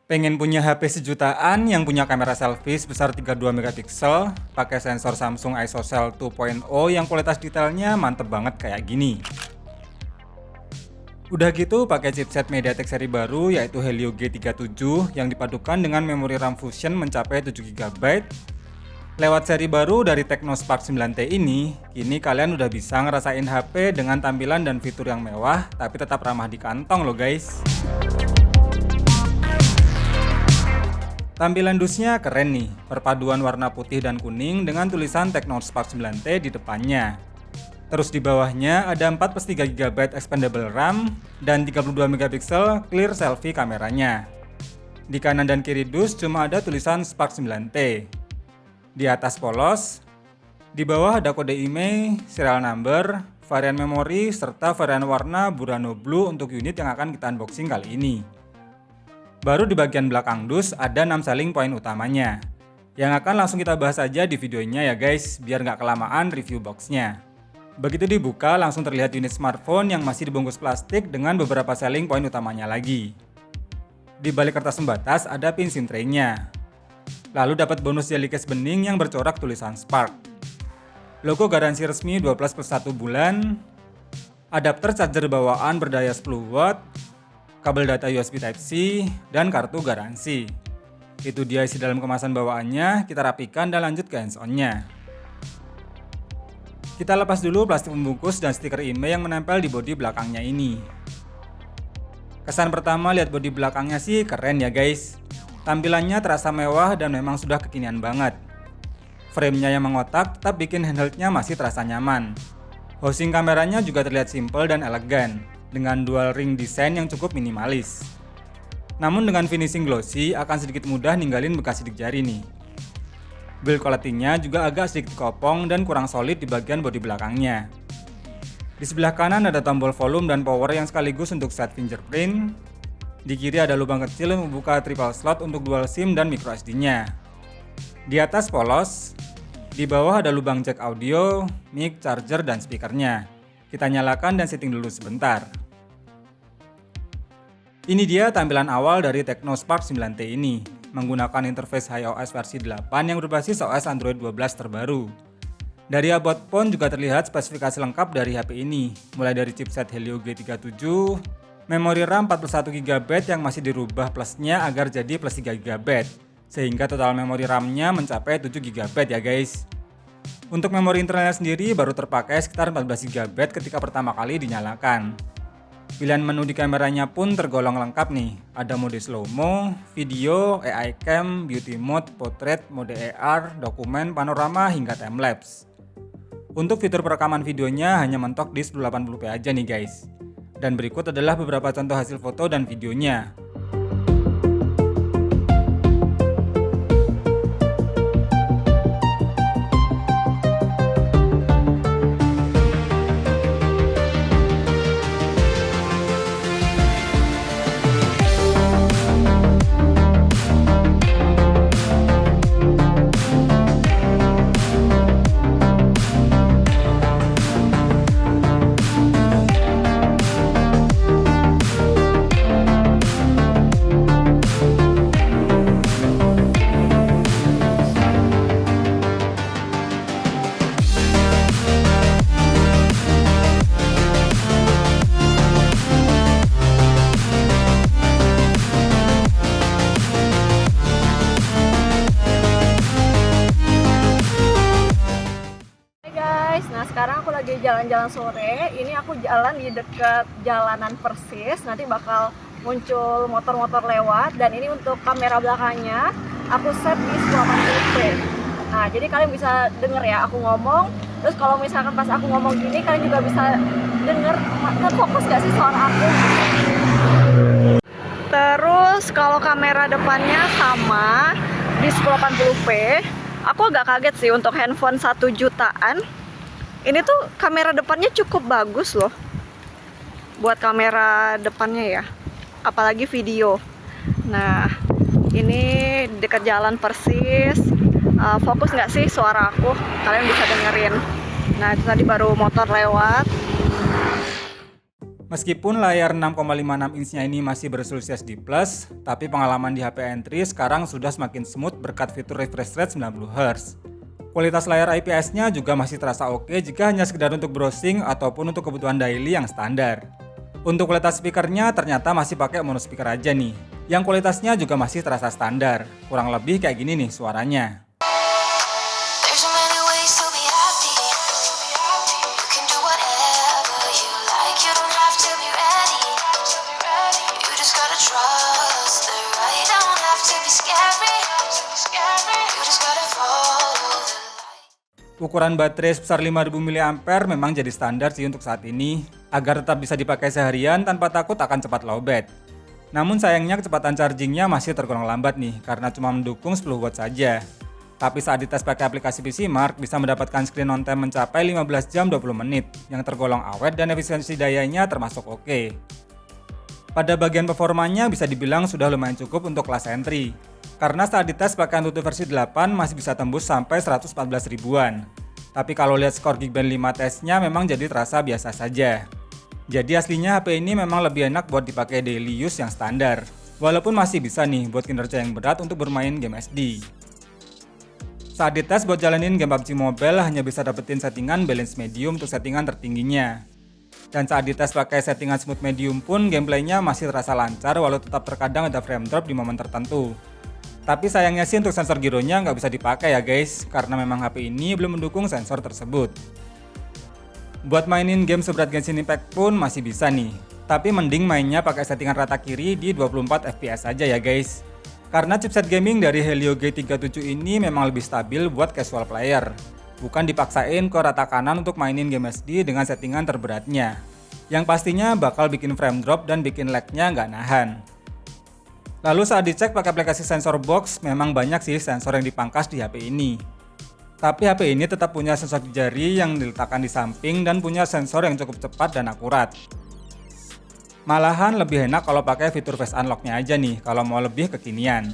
Pengen punya HP sejutaan yang punya kamera selfie sebesar 32 megapiksel, pakai sensor Samsung ISOCELL 2.0 yang kualitas detailnya mantep banget kayak gini. Udah gitu pakai chipset MediaTek seri baru yaitu Helio G37 yang dipadukan dengan memori RAM Fusion mencapai 7GB. Lewat seri baru dari Tecnospark 9T ini, kini kalian udah bisa ngerasain HP dengan tampilan dan fitur yang mewah tapi tetap ramah di kantong loh guys. Tampilan dusnya keren nih, perpaduan warna putih dan kuning dengan tulisan Tecnospark 9T di depannya. Terus di bawahnya ada 4+3GB expandable RAM dan 32MP clear selfie kameranya. Di kanan dan kiri dus cuma ada tulisan Spark 9T. Di atas polos, di bawah ada kode IMEI, serial number, varian memori, serta varian warna Burano Blue untuk unit yang akan kita unboxing kali ini. Baru di bagian belakang dus ada 6 selling point utamanya, yang akan langsung kita bahas aja di videonya ya guys, biar nggak kelamaan review boxnya. Begitu dibuka langsung terlihat unit smartphone yang masih dibungkus plastik dengan beberapa selling point utamanya lagi. Di balik kertas pembatas ada pin SIM tray-nya. Lalu dapat bonus jelly case bening yang bercorak tulisan Spark. Logo garansi resmi 12+1 bulan. Adapter charger bawaan berdaya 10W. Kabel data USB Type-C, dan kartu garansi. Itu dia isi dalam kemasan bawaannya, kita rapikan dan lanjut ke hands-on-nya. Kita lepas dulu plastik pembungkus dan stiker IMEI yang menempel di bodi belakangnya ini. Kesan pertama lihat bodi belakangnya sih keren ya guys. Tampilannya terasa mewah dan memang sudah kekinian banget. Framenya yang mengotak tetap bikin handheldnya masih terasa nyaman. Housing kameranya juga terlihat simple dan elegan, dengan dual ring design yang cukup minimalis. Namun dengan finishing glossy akan sedikit mudah ninggalin bekas sidik jari nih. Build quality-nya juga agak sedikit kopong dan kurang solid di bagian bodi belakangnya. Di sebelah kanan ada tombol volume dan power yang sekaligus untuk set fingerprint. Di kiri ada lubang kecil yang membuka triple slot untuk dual SIM dan micro SD-nya. Di atas polos, di bawah ada lubang jack audio, mic, charger, dan speakernya. Kita nyalakan dan setting dulu sebentar. Ini dia tampilan awal dari Tecnospark 9T ini, menggunakan interface iOS versi 8 yang berbasis OS Android 12 terbaru. Dari about phone juga terlihat spesifikasi lengkap dari HP ini, mulai dari chipset Helio G37, memori RAM 41GB yang masih dirubah plusnya agar jadi plus 3GB, sehingga total memori RAM-nya mencapai 7GB ya guys. Untuk memori internalnya sendiri baru terpakai sekitar 14GB ketika pertama kali dinyalakan. Pilihan menu di kameranya pun tergolong lengkap nih. Ada mode slow-mo, video, AI cam, beauty mode, portrait, mode AR, dokumen, panorama, hingga timelapse. Untuk fitur perekaman videonya hanya mentok di 1080p aja nih guys. Dan berikut adalah beberapa contoh hasil foto dan videonya. Sekarang aku lagi jalan-jalan sore. Ini aku jalan di dekat jalanan Persis. Nanti bakal muncul motor-motor lewat. Dan ini untuk kamera belakangnya aku set di 1080p. Nah, jadi kalian bisa denger ya aku ngomong. Terus kalau misalkan pas aku ngomong gini, kalian juga bisa denger fokus gak sih suara aku. Terus kalau kamera depannya sama di 1080p. Aku agak kaget sih untuk handphone 1 jutaan. Ini tuh kamera depannya cukup bagus loh. Buat kamera depannya ya. Apalagi video. Nah, ini dekat jalan Persis. Fokus nggak sih suara aku? Kalian bisa dengerin. Nah, itu tadi baru motor lewat. Meskipun layar 6,56 inch-nya ini masih beresolusi HD+, tapi pengalaman di HP entry sekarang sudah semakin smooth berkat fitur refresh rate 90Hz. Kualitas layar IPS-nya juga masih terasa oke jika hanya sekedar untuk browsing ataupun untuk kebutuhan daily yang standar. Untuk kualitas speakernya ternyata masih pakai mono speaker aja nih, yang kualitasnya juga masih terasa standar. Kurang lebih kayak gini nih suaranya. Ukuran baterai sebesar 5000 mAh memang jadi standar sih untuk saat ini, agar tetap bisa dipakai seharian tanpa takut akan cepat lowbat. Namun sayangnya kecepatan chargingnya masih tergolong lambat nih, karena cuma mendukung 10 watt saja. Tapi saat dites pakai aplikasi PCmark bisa mendapatkan screen on time mencapai 15 jam 20 menit, yang tergolong awet dan efisiensi dayanya termasuk oke. Pada bagian performanya bisa dibilang sudah lumayan cukup untuk kelas entry. Karena saat dites pakai Antutu versi 8 masih bisa tembus sampai 114 ribuan. Tapi kalau lihat skor Geekbench 5 tesnya memang jadi terasa biasa saja. Jadi aslinya HP ini memang lebih enak buat dipakai daily use yang standar. Walaupun masih bisa nih buat kinerja yang berat untuk bermain game SD. Saat dites buat jalanin game PUBG Mobile hanya bisa dapetin settingan balance medium untuk settingan tertingginya. Dan saat dites pakai settingan smooth medium pun gameplaynya masih terasa lancar walau tetap terkadang ada frame drop di momen tertentu. Tapi sayangnya sih untuk sensor gironya nggak bisa dipakai ya guys, karena memang HP ini belum mendukung sensor tersebut. Buat mainin game seberat Genshin Impact pun masih bisa nih, tapi mending mainnya pakai settingan rata kiri di 24 fps aja ya guys. Karena chipset gaming dari Helio G37 ini memang lebih stabil buat casual player, bukan dipaksain ke rata kanan untuk mainin game SD dengan settingan terberatnya, yang pastinya bakal bikin frame drop dan bikin lag-nya nggak nahan. Lalu saat dicek pakai aplikasi sensor box, memang banyak sih sensor yang dipangkas di HP ini. Tapi HP ini tetap punya sensor di jari yang diletakkan di samping dan punya sensor yang cukup cepat dan akurat. Malahan lebih enak kalau pakai fitur face unlock-nya aja nih, kalau mau lebih kekinian.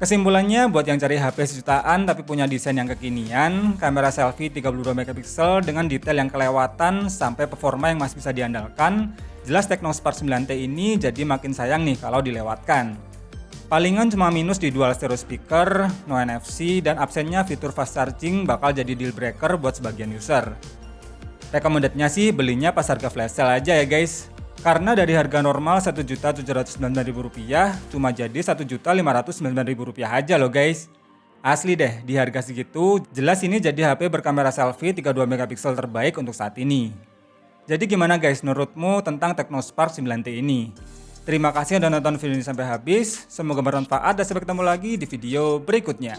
Kesimpulannya, buat yang cari HP sejutaan tapi punya desain yang kekinian, kamera selfie 32 MP dengan detail yang kelewatan sampai performa yang masih bisa diandalkan, jelas Technospark 9T ini jadi makin sayang nih kalau dilewatkan. Palingan cuma minus di dual stereo speaker, no NFC, dan absennya fitur fast charging bakal jadi deal breaker buat sebagian user. Recommendednya sih belinya pas harga flash sale aja ya guys. Karena dari harga normal Rp1.799.000 cuma jadi Rp1.599.000 aja loh guys. Asli deh, di harga segitu jelas ini jadi HP berkamera selfie 32 MP terbaik untuk saat ini. Jadi gimana guys menurutmu tentang Technospark 9T ini? Terima kasih sudah nonton video ini sampai habis. Semoga bermanfaat dan sampai ketemu lagi di video berikutnya.